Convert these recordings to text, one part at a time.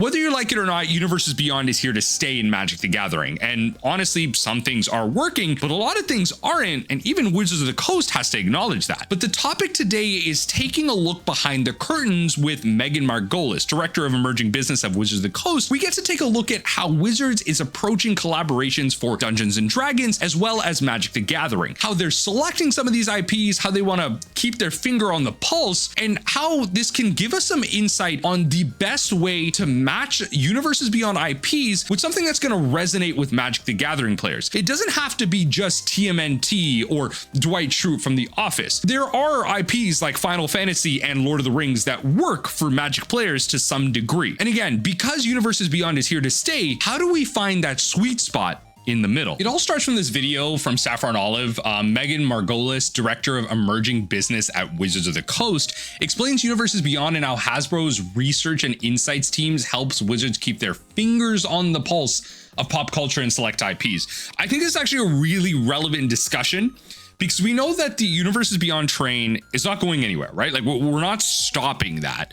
Whether you like it or not, Universes Beyond is here to stay in Magic the Gathering. And honestly, some things are working, but a lot of things aren't, and even Wizards of the Coast has to acknowledge that. But the topic today is taking a look behind the curtains with Megan Margolis, Director of Emerging Business at Wizards of the Coast. We get to take a look at how Wizards is approaching collaborations for Dungeons and Dragons, as well as Magic the Gathering, how they're selecting some of these IPs, how they want to keep their finger on the pulse, and how this can give us some insight on the best way to match Universes Beyond IPs with something that's going to resonate with Magic the Gathering players. It doesn't have to be just TMNT or Dwight Schrute from The Office. There are IPs like Final Fantasy and Lord of the Rings that work for Magic players to some degree. And again, because Universes Beyond is here to stay, how do we find that sweet spot in the middle? It all starts from this video from Saffron Olive. Megan Margolis, Director of Emerging Business at Wizards of the Coast, explains Universes Beyond and how Hasbro's research and insights teams helps Wizards keep their fingers on the pulse of pop culture and select IPs. I think this is actually a really relevant discussion because we know that the Universes Beyond train is not going anywhere, right? Like we're not stopping that.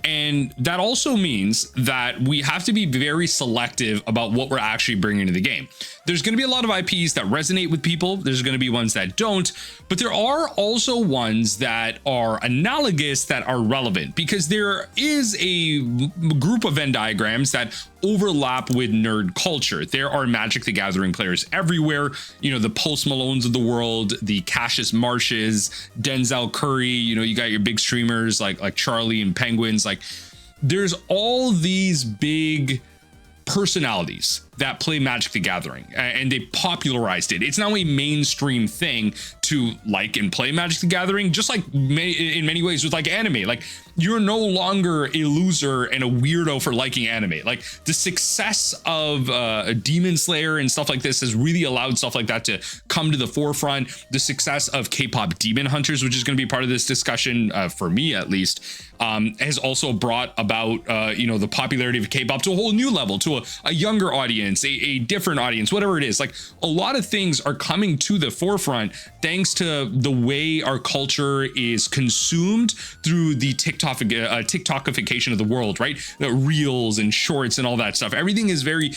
And that also means that we have to be very selective about what we're actually bringing to the game. There's going to be a lot of IPs that resonate with people. There's going to be ones that don't, but there are also ones that are analogous that are relevant because there is a group of Venn diagrams that overlap with nerd culture. There are Magic the Gathering players everywhere. You know, the Post Malones of the world, the Cassius Marshes, Denzel Curry, you know, you got your big streamers like Charlie and Penguins. Like there's all these big personalities that play Magic the Gathering and they popularized it. It's now a mainstream thing to like and play Magic the Gathering, just like in many ways with like anime. Like you're no longer a loser and a weirdo for liking anime. Like the success of a Demon Slayer and stuff like this has really allowed stuff like that to come to the forefront. The success of K-pop Demon Hunters, which is going to be part of this discussion for me at least, has also brought about you know, the popularity of K-pop to a whole new level, to a younger audience, a different audience, whatever it is. Like a lot of things are coming to the forefront thanks to the way our culture is consumed through the TikTokification of the world, right? The reels and shorts and all that stuff. Everything is very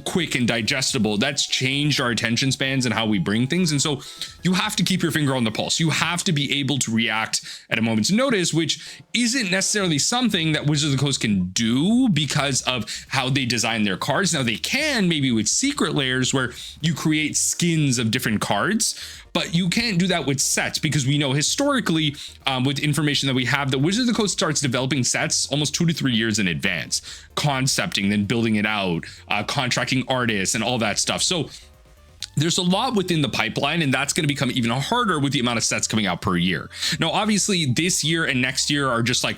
quick and digestible. That's changed our attention spans and how we bring things. And so you have to keep your finger on the pulse. You have to be able to react at a moment's notice, which isn't necessarily something that Wizards of the Coast can do because of how they design their cards. Now they can maybe with secret layers where you create skins of different cards, but you can't do that with sets because we know historically with information that we have that Wizards of the Coast starts developing sets almost 2 to 3 years in advance, concepting, then building it out, contracting artists and all that stuff. So there's a lot within the pipeline, and that's going to become even harder with the amount of sets coming out per year. Now, obviously this year and next year are just like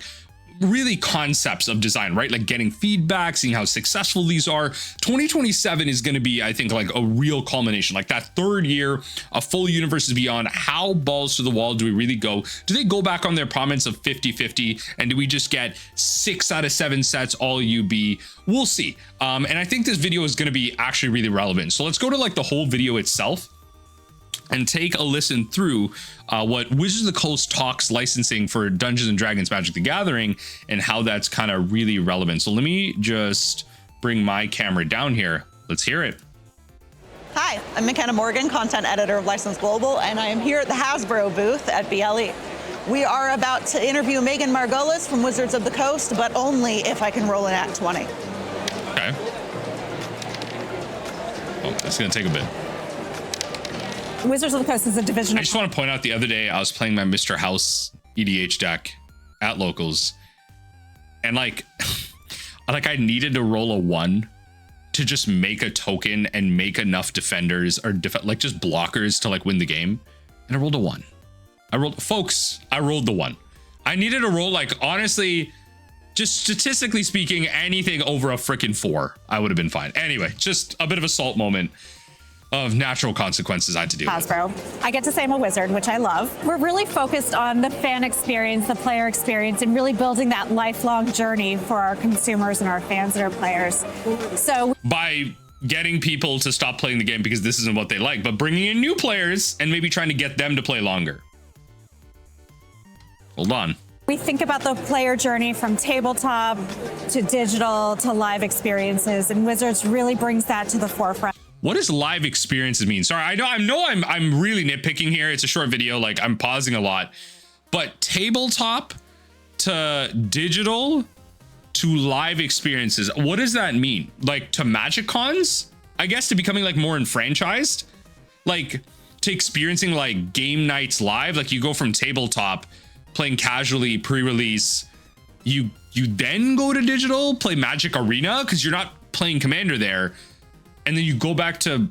really concepts of design, right? Like getting feedback, seeing how successful these are. 2027 is going to be, I think, like a real culmination, like that third year, a full Universes Beyond. How balls to the wall do we really go? Do they go back on their promise of 50-50? And do we just get 6 out of 7 sets all UB? We'll see. And I think this video is going to be actually really relevant. So let's go to like the whole video itself and take a listen through what Wizards of the Coast talks licensing for Dungeons and Dragons Magic the Gathering and how that's kind of really relevant. So let me just bring my camera down here. Let's hear it. Hi, I'm McKenna Morgan, content editor of License Global, and I am here at the Hasbro booth at BLE. We are about to interview Megan Margolis from Wizards of the Coast, but only if I can roll an at 20. Okay. Oh, it's gonna take a bit. Wizards of the Coast is a division. I just want to point out the other day I was playing my Mr. House EDH deck at locals, and like I needed to roll a 1 to just make a token and make enough defenders or like just blockers to like win the game, and I rolled a 1. I rolled the 1. I needed to roll, like, honestly, just statistically speaking, anything over a freaking 4, I would have been fine. Anyway, just a bit of a salt moment of natural consequences I had to deal with. Hasbro. I get to say I'm a wizard, which I love. We're really focused on the fan experience, the player experience, and really building that lifelong journey for our consumers and our fans and our players. So by getting people to stop playing the game because this isn't what they like, but bringing in new players and maybe trying to get them to play longer. Hold on. We think about the player journey from tabletop to digital to live experiences, and Wizards really brings that to the forefront. What does live experiences mean? Sorry, I know I'm really nitpicking here. It's a short video, like I'm pausing a lot. But tabletop to digital to live experiences, what does that mean? Like to Magic Cons? I guess to becoming like more enfranchised? Like to experiencing like game nights live? Like you go from tabletop, playing casually pre-release, you then go to digital, play Magic Arena, because you're not playing Commander there. And then you go back to,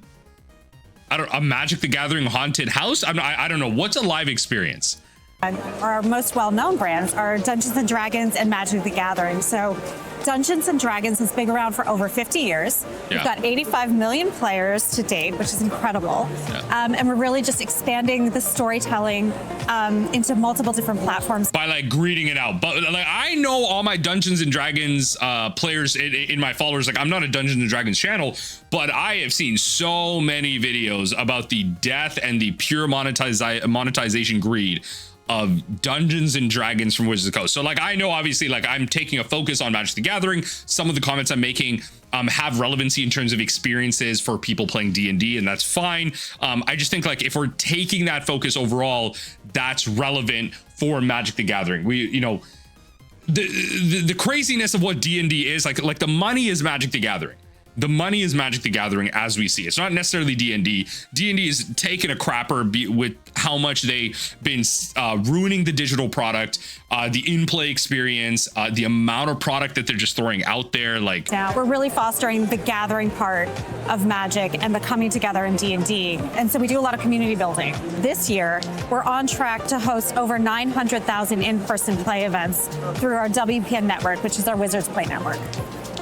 a Magic the Gathering haunted house? I don't know. What's a live experience? Our most well-known brands are Dungeons and Dragons and Magic the Gathering. So Dungeons and Dragons has been around for over 50 years. Yeah. We've got 85 million players to date, which is incredible. Yeah. And we're really just expanding the storytelling into multiple different platforms. By like greeting it out. But like I know all my Dungeons and Dragons players in my followers. Like I'm not a Dungeons and Dragons channel, but I have seen so many videos about the death and the pure monetization greed of Dungeons and Dragons from Wizards of the Coast. So like I know obviously like I'm taking a focus on Magic the Gathering. Some of the comments I'm making have relevancy in terms of experiences for people playing D&D, and that's fine. I just think like if we're taking that focus overall, that's relevant for Magic the Gathering. We, you know, the craziness of what D&D is, like the money is Magic the Gathering. The money is Magic the Gathering as we see. It's not necessarily D&D. D&D is taking a crapper with how much they've been ruining the digital product, the in-play experience, the amount of product that they're just throwing out there. Like now we're really fostering the gathering part of Magic and the coming together in D&D. And so we do a lot of community building. This year, we're on track to host over 900,000 in-person play events through our WPN network, which is our Wizards Play Network.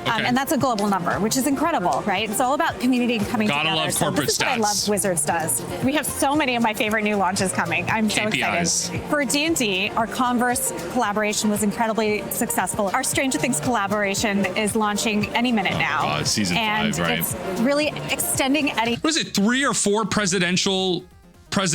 Okay. And that's a global number, which is incredible, right? It's all about community and coming together. Gotta love corporate this is stats. what I love Wizards does. We have so many of my favorite new launches coming. I'm so KPIs. excited. For D&D, our Converse collaboration was incredibly successful. Our Stranger Things collaboration is launking any minute now. It's season 5, right? It's really extending any. What is it, 3 or 4 presidential kind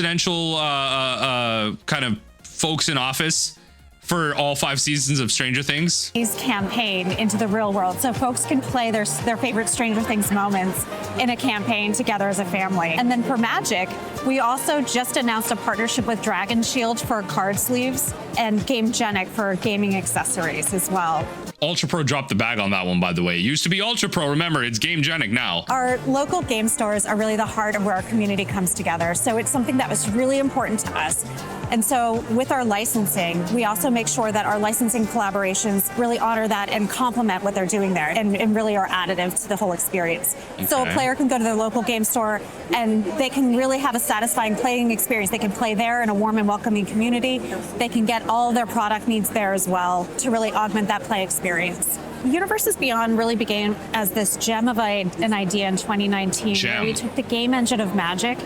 of folks in office for all 5 seasons of Stranger Things? Campaign into the real world, so folks can play their favorite Stranger Things moments in a campaign together as a family. And then for Magic, we also just announced a partnership with Dragon Shield for card sleeves and Gamegenic for gaming accessories as well. Ultra Pro dropped the bag on that one, by the way. It used to be Ultra Pro. Remember, it's Gamegenic now. Our local game stores are really the heart of where our community comes together. So it's something that was really important to us. And so with our licensing, we also make sure that our licensing collaborations really honor that and complement what they're doing there and really are additive to the whole experience. Okay. So a player can go to their local game store and they can really have a satisfying playing experience. They can play there in a warm and welcoming community. They can get all of their product needs there as well to really augment that play experience. Universes Beyond really began as this gem of an idea in 2019. Where we took the game engine of Magic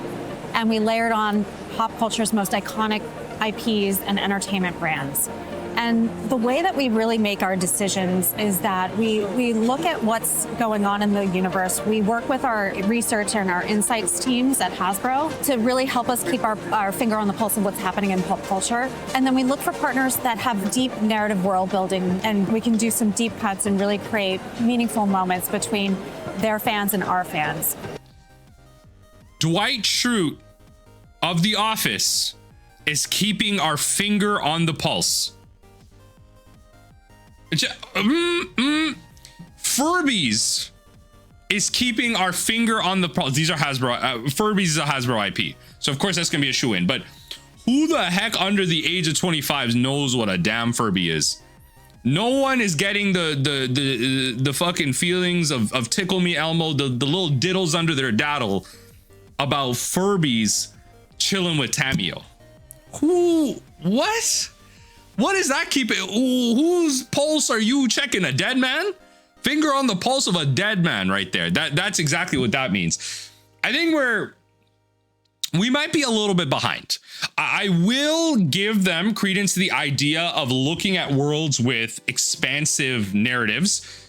and we layered on pop culture's most iconic IPs and entertainment brands. And the way that we really make our decisions is that we look at what's going on in the universe. We work with our research and our insights teams at Hasbro to really help us keep our finger on the pulse of what's happening in pop culture. And then we look for partners that have deep narrative world building, and we can do some deep cuts and really create meaningful moments between their fans and our fans. Dwight Schrute of The Office is keeping our finger on the pulse. Furbies is keeping our finger on the pulse. These are Hasbro. Furbies is a Hasbro IP, so of course that's gonna be a shoe-in. But who the heck under the age of 25 knows what a damn Furby is? No one is getting the fucking feelings of Tickle Me Elmo, the little diddles under their daddle about Furbies chilling with Tamio. What is that keeping? Whose pulse are you checking? A dead man? Finger on the pulse of a dead man right there. That's exactly what that means. I think we might be a little bit behind. I will give them credence to the idea of looking at worlds with expansive narratives.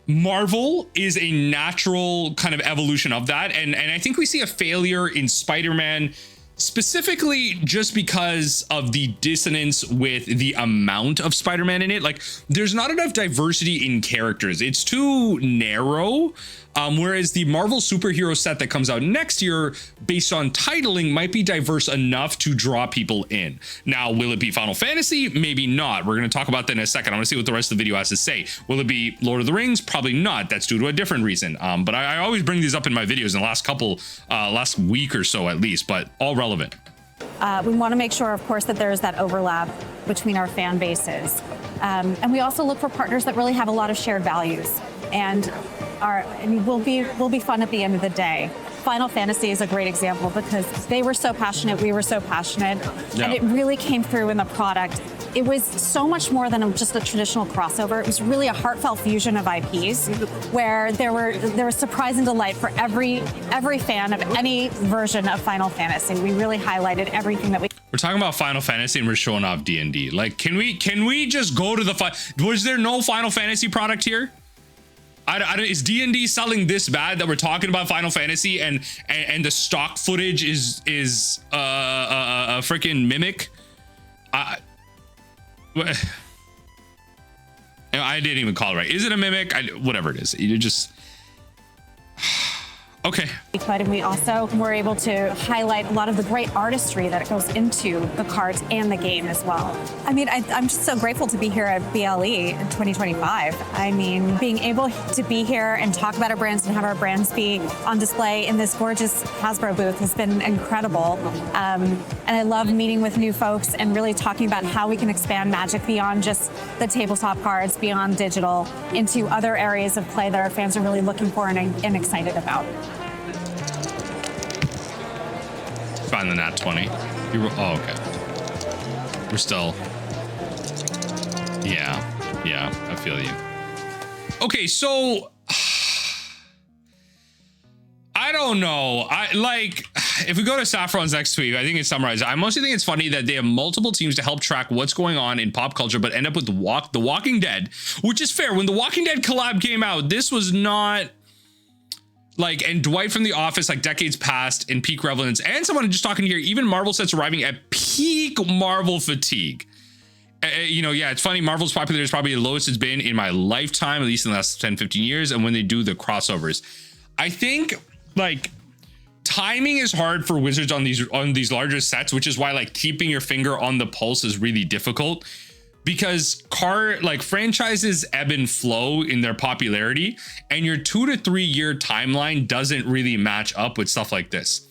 Marvel is a natural kind of evolution of that. And I think we see a failure in Spider-Man specifically just because of the dissonance with the amount of Spider-Man in it. Like, there's not enough diversity in characters. It's too narrow. Whereas the Marvel superhero set that comes out next year, based on titling, might be diverse enough to draw people in. Now, will it be Final Fantasy? Maybe not. We're going to talk about that in a second. I want to see what the rest of the video has to say. Will it be Lord of the Rings? Probably not. That's due to a different reason. But I always bring these up in my videos in the last week or so at least, but all relevant. We want to make sure, of course, that there is that overlap between our fan bases. And we also look for partners that really have a lot of shared values and will be fun at the end of the day. Final Fantasy is a great example because they were so passionate, we were so passionate, and it really came through in the product. It was so much more than just a traditional crossover. It was really a heartfelt fusion of IPs where there was surprise and delight for every fan of any version of Final Fantasy. We really highlighted everything that we're talking about Final Fantasy and we're showing off D&D. Like, can we just go to was there no Final Fantasy product here? Is D&D selling this bad that we're talking about Final Fantasy and the stock footage is a freaking mimic? I didn't even call it right. Is it a mimic? Whatever it is. You just okay. And we also were able to highlight a lot of the great artistry that goes into the cards and the game as well. I mean, I'm just so grateful to be here at BLE in 2025. I mean, being able to be here and talk about our brands and have our brands be on display in this gorgeous Hasbro booth has been incredible. And I love meeting with new folks and really talking about how we can expand Magic beyond just the tabletop cards, beyond digital, into other areas of play that our fans are really looking for and excited about. Find the nat 20. Oh, okay. We're still. Yeah, I feel you. Okay, so I don't know. If we go to Saffron's next tweet, I think it's summarized. I mostly think it's funny that they have multiple teams to help track what's going on in pop culture, but end up with The Walking Dead, which is fair. When The Walking Dead collab came out, this was not. And Dwight from The Office, decades past in peak relevance, and someone just talking here, even Marvel sets arriving at peak Marvel fatigue. It's funny. Marvel's popularity is probably the lowest it's been in my lifetime, at least in the last 10, 15 years. And when they do the crossovers, I think timing is hard for Wizards on these larger sets, which is why keeping your finger on the pulse is really difficult. Because franchises ebb and flow in their popularity, and your 2 to 3 year timeline doesn't really match up with stuff like this.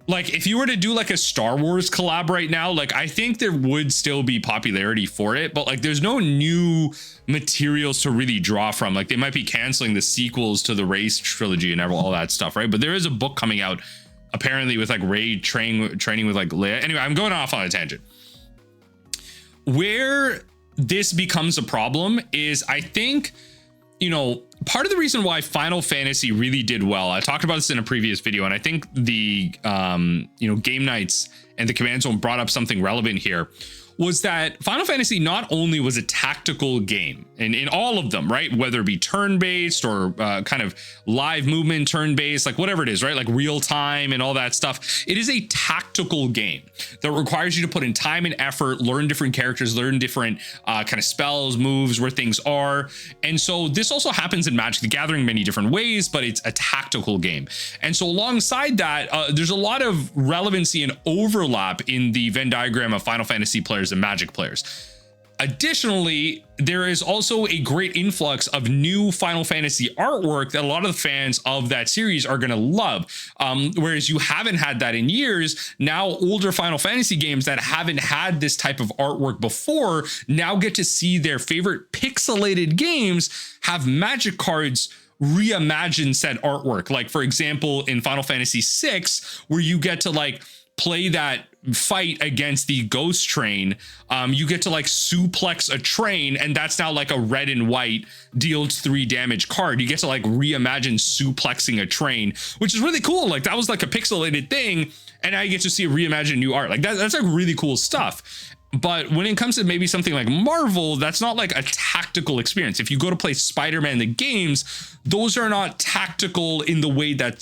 If you were to do a Star Wars collab right now, I think there would still be popularity for it, but there's no new materials to really draw from. They might be canceling the sequels to the Race trilogy and all that stuff, right? But there is a book coming out apparently with Rey training with Leia. Anyway, I'm going off on a tangent. Where this becomes a problem is, I think, part of the reason why Final Fantasy really did well, I talked about this in a previous video, and I think the game nights and the command zone brought up something relevant here, was that Final Fantasy not only was a tactical game, and in all of them, right, whether it be turn-based or kind of live movement turn-based, whatever it is, right, real time and all that stuff, it is a tactical game that requires you to put in time and effort, learn different characters, learn different kind of spells, moves, where things are. And so this also happens in Magic the Gathering in many different ways, but it's a tactical game. And so alongside that, there's a lot of relevancy and overlap in the Venn diagram of Final Fantasy players and Magic players. Additionally, there is also a great influx of new Final Fantasy artwork that a lot of the fans of that series are going to love. Whereas you haven't had that in years. Now, older Final Fantasy games that haven't had this type of artwork before now get to see their favorite pixelated games have Magic cards reimagine said artwork. For example, in Final Fantasy VI, where you get to play that fight against the ghost train, you get to suplex a train, and that's now a red and white deals 3 damage card. You get to reimagine suplexing a train, which is really cool. That was a pixelated thing, and now you get to see a reimagined new art. That's really cool stuff. But when it comes to maybe something like Marvel, that's not like a tactical experience. If you go to play Spider-Man the games, those are not tactical in the way that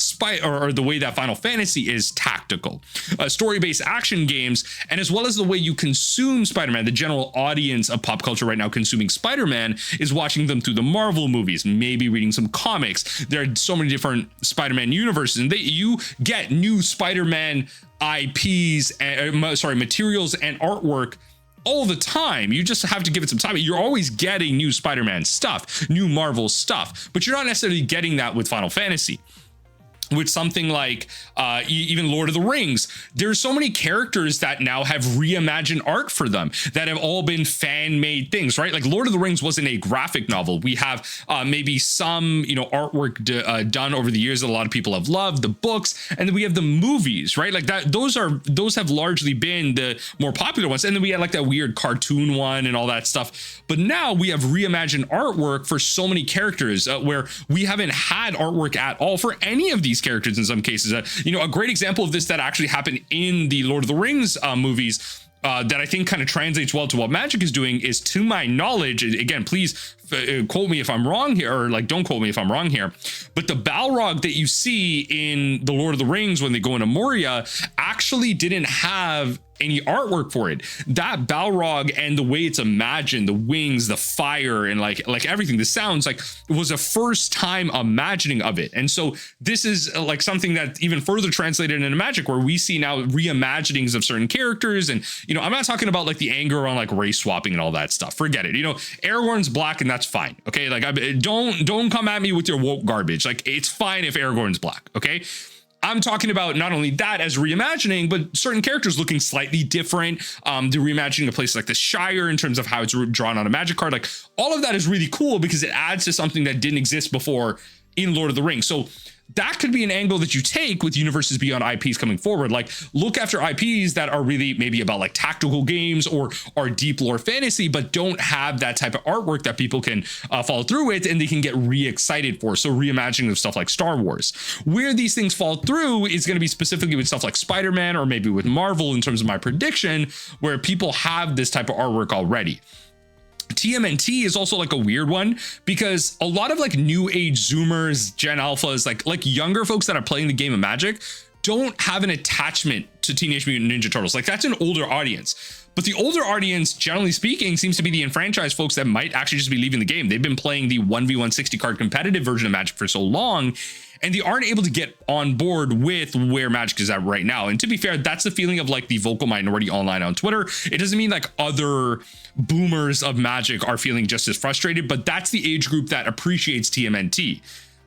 or the way that Final Fantasy is tactical. Story-based action games, and as well as the way you consume Spider-Man, the general audience of pop culture right now consuming Spider-Man is watching them through the Marvel movies, maybe reading some comics. There are so many different Spider-Man universes, and you get new Spider-Man IPs, materials and artwork all the time. You just have to give it some time. You're always getting new Spider-Man stuff, new Marvel stuff, but you're not necessarily getting that with Final Fantasy. With something like even Lord of the Rings, there's so many characters that now have reimagined art for them that have all been fan-made things, right? Like Lord of the Rings wasn't a graphic novel. We have maybe some, artwork done over the years that a lot of people have loved, the books, and then we have the movies, right? Like that, those have largely been the more popular ones. And then we had like that weird cartoon one and all that stuff. But now we have reimagined artwork for so many characters where we haven't had artwork at all for any of these characters in some cases. A great example of this that actually happened in the Lord of the Rings movies that I think kind of translates well to what Magic is doing is, to my knowledge, again, please quote me if I'm wrong here, or like don't quote me if I'm wrong here, but the Balrog that you see in the Lord of the Rings when they go into Moria actually didn't have any artwork for it. That Balrog and the way it's imagined, the wings, the fire, and like everything, the sounds, like it was a first time imagining of it. And so this is like something that even further translated into Magic, where we see now reimaginings of certain characters. And I'm not talking about like the anger on like race swapping and all that stuff. Forget it. Aragorn's black and that's fine. Okay, like don't come at me with your woke garbage. Like it's fine if Aragorn's black. Okay. I'm talking about not only that as reimagining, but certain characters looking slightly different. The reimagining of places like the Shire in terms of how it's drawn on a Magic card. Like all of that is really cool because it adds to something that didn't exist before in Lord of the Rings. So that could be an angle that you take with Universes Beyond IPs coming forward. Like look after IPs that are really maybe about like tactical games or are deep lore fantasy, but don't have that type of artwork that people can follow through with and they can get re-excited for. So reimagining of stuff like Star Wars. Where these things fall through is going to be specifically with stuff like Spider-Man or maybe with Marvel in terms of my prediction, where people have this type of artwork already. TMNT is also like a weird one because a lot of like new age Zoomers, Gen Alphas, like younger folks that are playing the game of Magic don't have an attachment to Teenage Mutant Ninja Turtles. Like that's an older audience. But the older audience, generally speaking, seems to be the enfranchised folks that might actually just be leaving the game. They've been playing the 1v1 60 card competitive version of Magic for so long, and they aren't able to get on board with where Magic is at right now. And to be fair, that's the feeling of like the vocal minority online on Twitter. It doesn't mean like other boomers of Magic are feeling just as frustrated, but that's the age group that appreciates TMNT.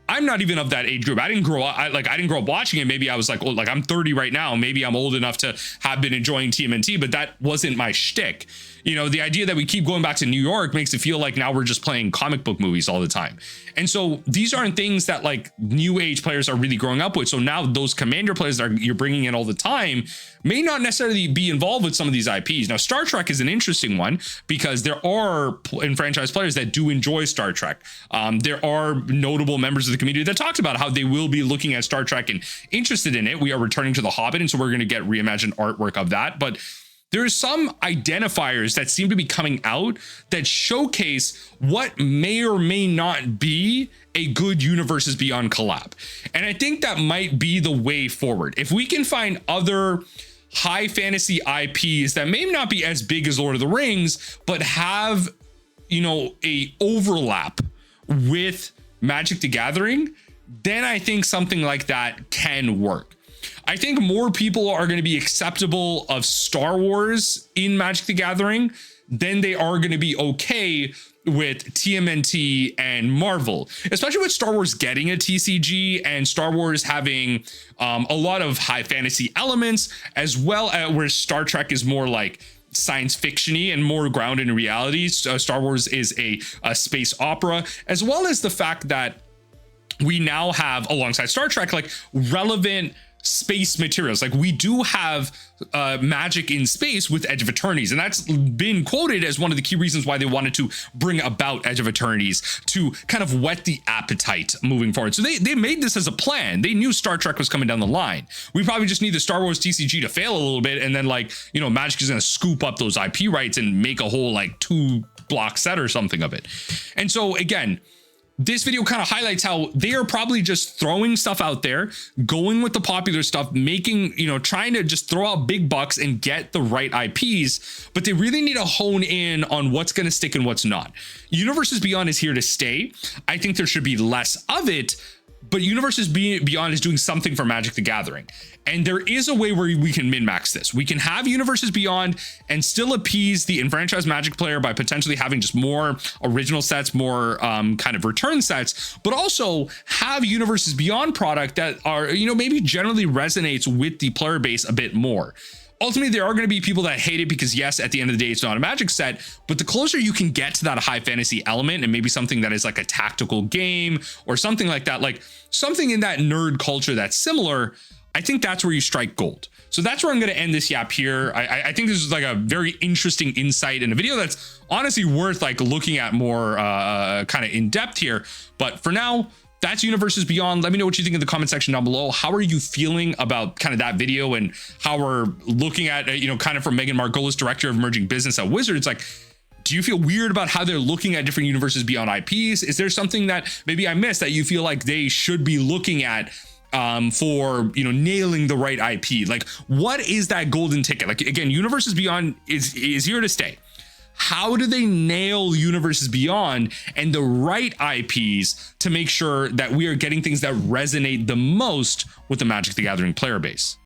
I'm not even of that age group. I didn't grow up watching it. Maybe I was like, oh, like I'm 30 right now. Maybe I'm old enough to have been enjoying TMNT, but that wasn't my shtick. The idea that we keep going back to New York makes it feel like now we're just playing comic book movies all the time. And so these aren't things that like new age players are really growing up with. So now those Commander players that you're bringing in all the time may not necessarily be involved with some of these IPs. Now, Star Trek is an interesting one because there are enfranchised players that do enjoy Star Trek. There are notable members of the community that talked about how they will be looking at Star Trek and interested in it. We are returning to The Hobbit, and so we're going to get reimagined artwork of that. But there's some identifiers that seem to be coming out that showcase what may or may not be a good Universes Beyond collab. And I think that might be the way forward. If we can find other high fantasy IPs that may not be as big as Lord of the Rings, but have, a overlap with Magic the Gathering, then I think something like that can work. I think more people are going to be acceptable of Star Wars in Magic the Gathering than they are going to be okay with TMNT and Marvel, especially with Star Wars getting a TCG and Star Wars having a lot of high fantasy elements, as well as where Star Trek is more like science fiction-y and more grounded in reality. Star Wars is a space opera, as well as the fact that we now have, alongside Star Trek, like relevant space materials. Like we do have magic in space with Edge of Eternities, and that's been quoted as one of the key reasons why they wanted to bring about Edge of Eternities, to kind of whet the appetite moving forward. So they made this as a plan. They knew Star Trek was coming down the line. We probably just need the Star Wars TCG to fail a little bit, and then like, you know, Magic is going to scoop up those IP rights and make a whole like 2-block set or something of it. And so again, this video kind of highlights how they are probably just throwing stuff out there, going with the popular stuff, making, you know, trying to just throw out big bucks and get the right IPs, but they really need to hone in on what's going to stick and what's not. Universes Beyond is here to stay. I think there should be less of it, but Universes Beyond is doing something for Magic the Gathering. And there is a way where we can min-max this. We can have Universes Beyond and still appease the enfranchised Magic player by potentially having just more original sets, more kind of return sets, but also have Universes Beyond product that are, you know, maybe generally resonates with the player base a bit more. Ultimately, there are going to be people that hate it because, yes, at the end of the day, it's not a Magic set, but the closer you can get to that high fantasy element and maybe something that is like a tactical game or something like that, like something in that nerd culture that's similar, I think that's where you strike gold. So that's where I'm going to end this yap here. I think this is like a very interesting insight in a video that's honestly worth like looking at more kind of in depth here. But for now, that's Universes Beyond. Let me know what you think in the comment section down below. How are you feeling about kind of that video and how we're looking at, you know, kind of from Megan Margolis, Director of Emerging Business at Wizards? Like, do you feel weird about how they're looking at different Universes Beyond IPs? Is there something that maybe I missed that you feel like they should be looking at for, you know, nailing the right IP? Like, what is that golden ticket? Like, again, Universes Beyond is here to stay. How do they nail Universes Beyond and the right IPs to make sure that we are getting things that resonate the most with the Magic the Gathering player base?